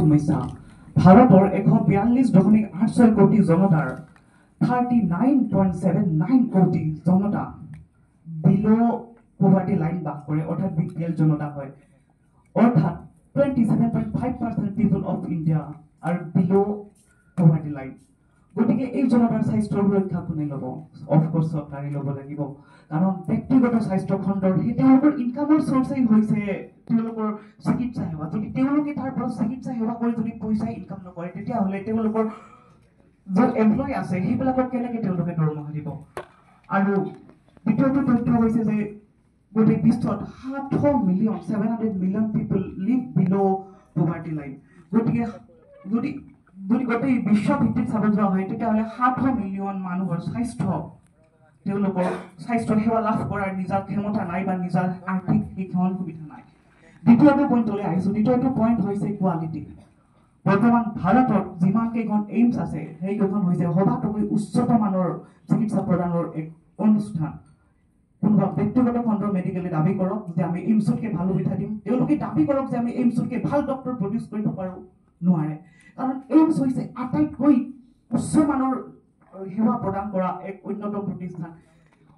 সমস্যা ভাৰতৰ 142.86 কোটি জনতাৰ 39.79 কোটি জনতা বিলো পভাৰ্টি লাইন বাস কৰে অৰ্থাৎ বিপিএল জনতা হয় অৰ্থাৎ 27.5% people of India are below poverty line গতিকে এই জনতাৰ স্বাস্থ্যৰ সুৰক্ষা কোনে ল'ব অফকোৰ্স চৰকাৰে ল'ব লাগিব কাৰণ ব্যক্তিগত স্বাস্থ্য খণ্ডৰ তেওঁলোকৰ ইনকামৰ চৰ্চই হৈছে তেওঁলোকৰ চিকিৎসা সেৱা যদি তেওঁলোকে তাৰ পৰা চিকিৎসা সেৱা কৰি যদি পইচা ইনকাম নকৰে তেতিয়াহ'লে তেওঁলোকৰ যে এমপ্লয় আছে সেইবিলাকক কেনেকৈ তেওঁলোকে দৰমহা দিব আৰু দ্বিতীয়টো তথ্য হৈছে যে গোটেই বিশ্বত 700 মিলিয়ন 700 মিলিয়ন পিপল লিভ বিলো পভাৰ্টি লাইন গতিকে যদি গোটেই বিশ্ব ভিত্তিত চাব যোৱা হয় তেতিয়াহ'লে 700 মিলিয়ন মানুহৰ তেওঁলোকৰ স্বাস্থ্য সেৱা লাভ কৰাৰ নিজা ক্ষমতা নাই বা নিজা আৰ্থিক শিক্ষণ সুবিধা নাই দ্বিতীয়টো পইণ্টলৈ আহিছোঁ দ্বিতীয়টো পইণ্ট হৈছে কোৱালিটি বৰ্তমান ভাৰতত যিমান কেইখন এইমছ আছে সেইকেইখন হৈছে সবাতোকৈ উচ্চত মানৰ চিকিৎসা প্ৰদানৰ এক অনুষ্ঠান কোনোবা ব্যক্তিগত খণ্ডৰ মেডিকেলে দাবী কৰক যে আমি এইমছতকৈ ভাল সুবিধা দিম তেওঁলোকে দাবী কৰক যে আমি এইমছতকৈ ভাল ডক্টৰ প্ৰডিউচ কৰিব পাৰোঁ নোৱাৰে কাৰণ এইমছ হৈছে আটাইতকৈ উচ্চ মানৰ সেৱা প্ৰদান কৰা এক অন্যতম প্ৰতিষ্ঠান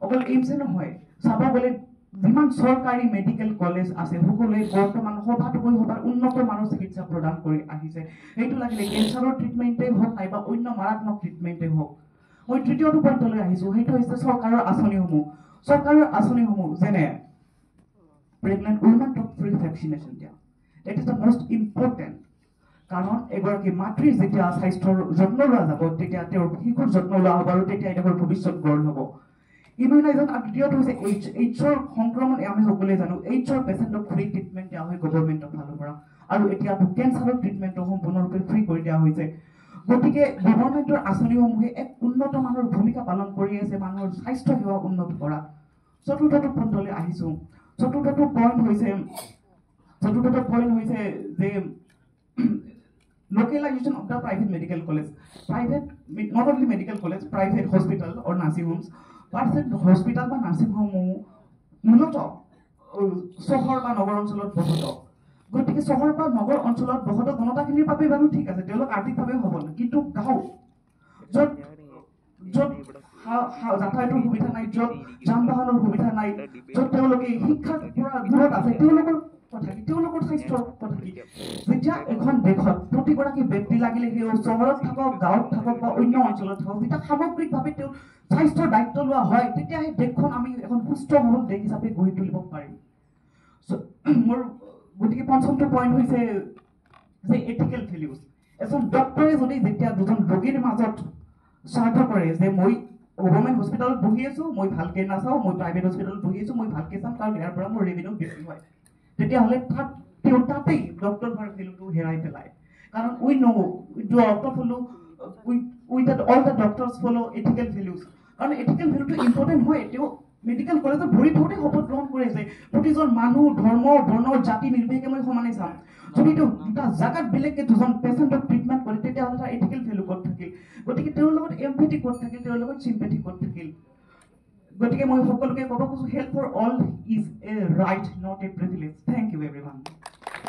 অকল এইমছে নহয় চাব গ'লে যিমান চৰকাৰী মেডিকেল কলেজ আছে সকলোৱে বৰ্তমান সবাতোকৈ উন্নত মানৰ চিকিৎসা প্ৰদান কৰি আহিছে সেইটো লাগিলে কেঞ্চাৰৰ ট্ৰিটমেণ্টেই হওক নাইবা অন্য মাৰাত্মক ট্ৰিটমেণ্টেই হওক মই তৃতীয়টো পইণ্টলৈ আহিছোঁ সেইটো হৈছে চৰকাৰৰ আঁচনিসমূহ যেনে প্ৰেগনেণ্ট উইমেনক ফ্ৰী ভেকচিনেশ্যন দিয়া that is the most important কাৰণ এগৰাকী মাতৃৰ যেতিয়া স্বাস্থ্যৰ যত্ন লোৱা যাব তেতিয়া তেওঁৰ শিশুৰ যত্ন লোৱা হ'ব আৰু তেতিয়া তেওঁৰ ভৱিষ্যত গঢ় হ'ব ইমিউনাইজেশ্যন আৰু দ্বিতীয়টো হৈছে এইডছৰ সংক্ৰমণ আমি সকলোৱে জানো এইডছৰ পেচেণ্টক ফ্ৰী ট্ৰিটমেণ্ট দিয়া হয় গভৰ্ণমেণ্টৰ ফালৰ পৰা আৰু এতিয়া কেঞ্চাৰৰ ট্ৰিটমেণ্টটো সম্পূৰ্ণৰূপে ফ্ৰী কৰি দিয়া হৈছে গতিকে গভৰ্ণমেণ্টৰ আঁচনিসমূহে এক উন্নত মানৰ ভূমিকা পালন কৰি আছে মানুহৰ স্বাস্থ্য সেৱা উন্নত কৰা চতুৰ্থটো পইণ্টলৈ আহিছোঁ চতুৰ্থটো পইণ্ট হৈছে যে localization of the private medical college not only medical college private hospital or nursing homes but hospital বা nursing home মূলত চহৰ বা নগৰ অঞ্চলত বহত গতিকে চহৰ বা নগৰ অঞ্চলত বহত জনতাখিনিৰ বাবে বাৰু ঠিক আছে তেওঁলোক আৰ্থিকভাৱে সবল কিন্তু গাঁও য'ত যাতায়াতৰ সুবিধা নাই য'ত যান বাহনৰ সুবিধা নাই য'ত তেওঁলোকে শিক্ষাৰ পৰা দূৰত আছে তেওঁলোকৰ স্বাস্থ্যৰ কথা কি যেতিয়া এখন দেশত প্ৰতিগৰাকী ব্যক্তি লাগিলে সেই চহৰত থাকক গাঁৱত থাকক বা অন্য অঞ্চলত থাকক যেতিয়া সামগ্ৰিকভাৱে তেওঁৰ স্বাস্থ্যৰ দায়িত্ব লোৱা হয় তেতিয়া সেই দেশখন আমি এখন সুস্থ সবল দেশ হিচাপে গঢ়ি তুলিব পাৰিম মোৰ গতিকে পঞ্চমটো পইণ্ট হৈছে যে এথিকেল ভেলিউজ এজন ডক্টৰে যদি যেতিয়া দুজন ৰোগীৰ মাজত স্বাৰ্থ কৰে যে মই গভৰ্ণমেণ্ট হস্পিটেলত বহি আছোঁ মই ভালকৈ নাচাওঁ মই প্ৰাইভেট হস্পিটেলত বহি আছোঁ মই ভালকৈ চাম কাৰণ ইয়াৰ পৰা মোৰ ৰেভিনিউ বেছি হয় তেতিয়াহ'লে তাতেই ডক্টৰ হোৱাৰ ভেলুটো হেৰাই পেলায় কাৰণ we all the doctors follow' ethical values কাৰণ এথিকেল ভেলুটো ইম্পৰ্টেণ্ট হয় তেওঁ মেডিকেল কলেজত ভৰি থওঁতে শপত গ্ৰহণ কৰি আছে প্ৰতিজন মানুহ ধৰ্ম বৰ্ণ জাতি নিৰ্বিশেষে মই সমানে চাম যদি তেওঁ দুটা জাগাত বেলেগকৈ দুজন পেচেণ্টক ট্ৰিটমেণ্ট কৰে তেতিয়াহ'লে তাৰ এথিকেল ভেলু ক'ত থাকিল গতিকে তেওঁৰ লগত এমপেথি ক'ত থাকিল তেওঁৰ লগত চিম্পেথি ক'ত থাকিল গতিকে মই সকলোকে ক'ব খোজোঁ health for all is a right not a privilege thank you everyone